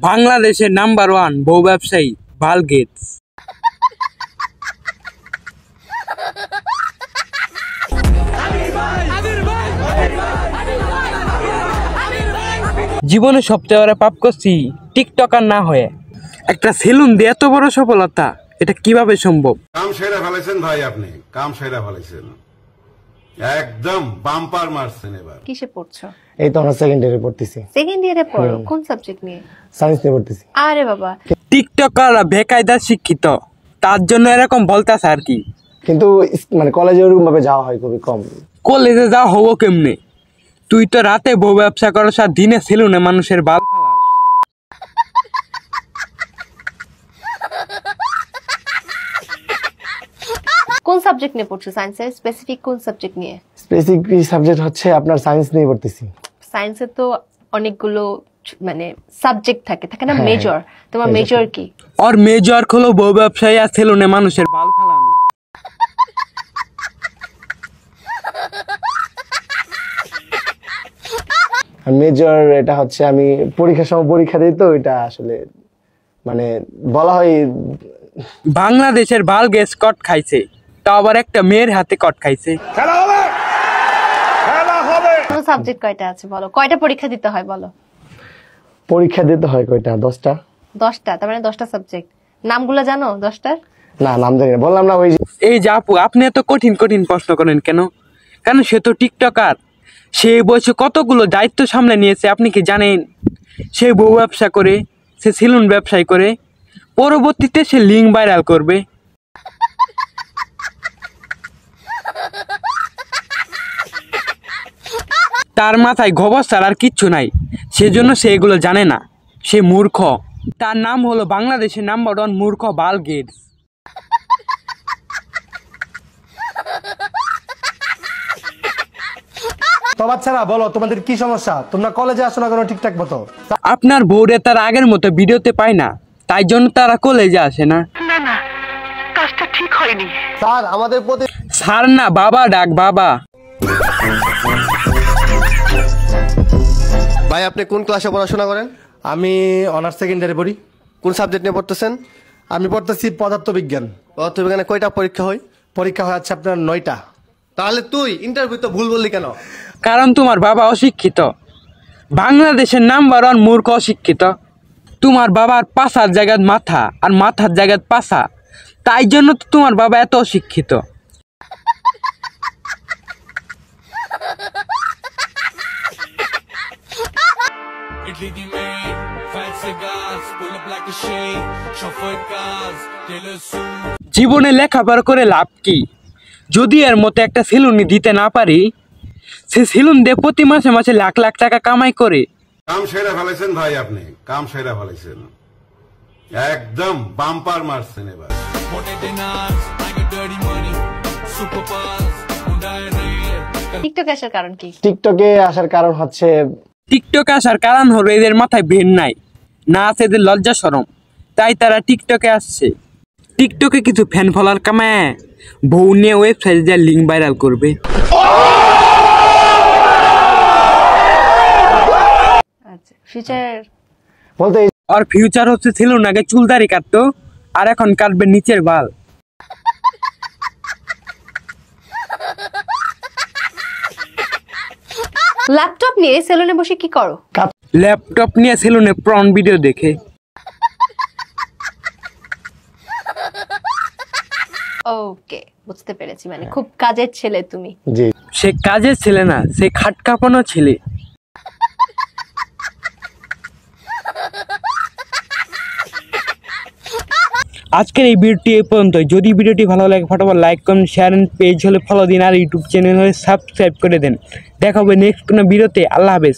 বাংলাদেশের নাম্বার 1 বউ ব্যবসায়ী বিল গেটস। জীবনে সবচেয়ে বড় পাপ করছি টিকটকার না হয়ে। একটা সেলুন দিয়ে এত বড় সফলতা, এটা কিভাবে সম্ভব? কাম সেরা ফেলেছেন ভাই, আপনি কাম সেরা ফেলেছেন, একদম বাম্পার মারছেন। এবার কিসে পড়ছো? এই তো আমরা সেকেন্ড ইয়ারে পড়তেছি। সেকেন্ড ইয়ারে পড়ো? কোন সাবজেক্ট নিয়ে? সায়েন্স নিয়ে পড়তেছি। আরে বাবা, টিকটকাররা বেকায়দা শিক্ষিত, তার জন্য এরকম বলতাছে আর কি। কিন্তু মানে কলেজে ওরকম ভাবে যাওয়া হয় খুবই কম। কলেজে যা হবো কেমনে? তুই তো রাতে বউ ব্যবসা করস আর দিনে সেলুনে মানুষের বাল ফালাস। কোন সাবজেক্ট নিয়ে পড়ছো? সায়েন্সের স্পেসিফিক কোন সাবজেক্ট নিয়ে? স্পেসিফিক সাবজেক্ট হচ্ছে আপনার সায়েন্স নিয়ে পড়তেছি। সায়েন্সে তো অনেকগুলো মানে সাবজেক্ট থাকে না, মেজর। তোমার মেজর কি? আর মেজর হলো বউ ব্যবসায়ী আর সেলুনে মানুষের বাল ফালানো। মেজর এটা হচ্ছে আমি পরীক্ষার সময় পরীক্ষা দিই, তো এটা আসলে মানে বলা হয় বাংলাদেশের বিল গেটস কট খাইছে, তা আবার একটা মেয়ের হাতে কট খাইছে। কোন সাবজেক্ট কয়টা আছে বলো? কয়টা পরীক্ষা দিতে হয় বলো? পরীক্ষা দিতে হয় কয়টা? 10টা। 10টা? তার মানে 10টা সাবজেক্ট। নামগুলো জানো 10টার? না, নাম জানি না, বললাম না। এই যে আপু, আপনি এত কঠিন কঠিন প্রশ্ন করেন কেন? কেন সে তো টিকটকার, সে বয়সে কতগুলো দায়িত্ব সামলে নিয়েছে আপনি কি জানেন? সে বউ ব্যবসা করে, সে সেলুন ব্যবসায় করে, পরবর্তীতে সে লিঙ্ক ভাইরাল করবে। তার মাথায় গোবর ছাড়া আর কিচ্ছু নাই, সেজন্য সে এগুলো জানে না, সে মূর্খ। তার নাম হলো বাংলাদেশের নাম্বার 1 মূর্খ বিল গেটস। তো বাচ্চারা বলো, তোমাদের কি সমস্যা? তোমরা কলেজে আসো না কেন ঠিকঠাক মতো? আপনার বউরে তার আগের মতো ভিডিওতে পায় না, তাই জন্য তারা কলেজে আসে না। না, কাজটা ঠিক হয়নি। স্যার আমাদের প্রতি স্যার না, বাবা ডাক, বাবা। ভাই আপনি কোন ক্লাসে পড়াশোনা করেন? আমি অনার্স সেকেন্ড ইয়ারে পড়ি। কোন সাবজেক্ট নিয়ে পড়তেছেন? আমি পড়তেছি পদার্থবিজ্ঞান। পদার্থবিজ্ঞানে কয়টা পরীক্ষা হয়? পরীক্ষা হয় আছে আপনার 9টা। তাহলে তুই ইন্টারভিউ তো ভুল বললি কেন? কারণ তোমার বাবা অশিক্ষিত, বাংলাদেশের নাম্বার 1 মূর্খ অশিক্ষিত। তোমার বাবার পাশার জায়গায় মাথা আর মাথার জায়গায় পাশা, তাই জন্য তো তোমার বাবা এত অশিক্ষিত। জীবনে লেখাপড়া করে লাভ কি যদি এর মতো একটা সেলুনি দিতে না পারি? সে সেলুন দিয়ে প্রতি মাসে মাসে লাখ লাখ টাকা কামাই করে। কাম সেরা ফেলেছেন ভাই, আপনি কাম সেরা ফেলেছেন, একদম বাম্পার মারছেন। এবার টিকটকে আসার কারণ কি? টিকটকে আসার কারণ হচ্ছে টিকটকে আসার কারণ হলো এদের মাথায় ব্রেন নাই, না আছে এদের লজ্জা শরম, তাই তারা টিকটকে আসছে। টিকটকে কিছু ফ্যান ফলোয়ার কামায় বউ নিয়ে ওয়েবসাইটে যা লিঙ্ক ভাইরাল করবে। আচ্ছা, ফিউচার বলতে আর ফিউচার হচ্ছে ছিল না, আগে চুলদারি কাটতো আর এখন কাটবে নিচের বাল। ল্যাপটপ নিয়ে সেলুনে বসে কি করো? ল্যাপটপ নিয়ে সেলুনে প্রন ভিডিও দেখে। ওকে, বুঝতে পেরেছি, মানে খুব কাজের ছেলে তুমি। জি, সে কাজের ছেলে না, সে খাট কাঁপানো ছেলে। আজকের এই ভিডিওটি এই পর্যন্ত। যদি ভিডিওটি ভালো লাগে ফটাফট লাইক করুন, শেয়ার এন্ড পেজ হলে ফলো দিন, আর ইউটিউব চ্যানেল হলে সাবস্ক্রাইব করে দেন। দেখা হবে নেক্সট কোনো ভিডিওতে। আল্লাহ হাফেজ।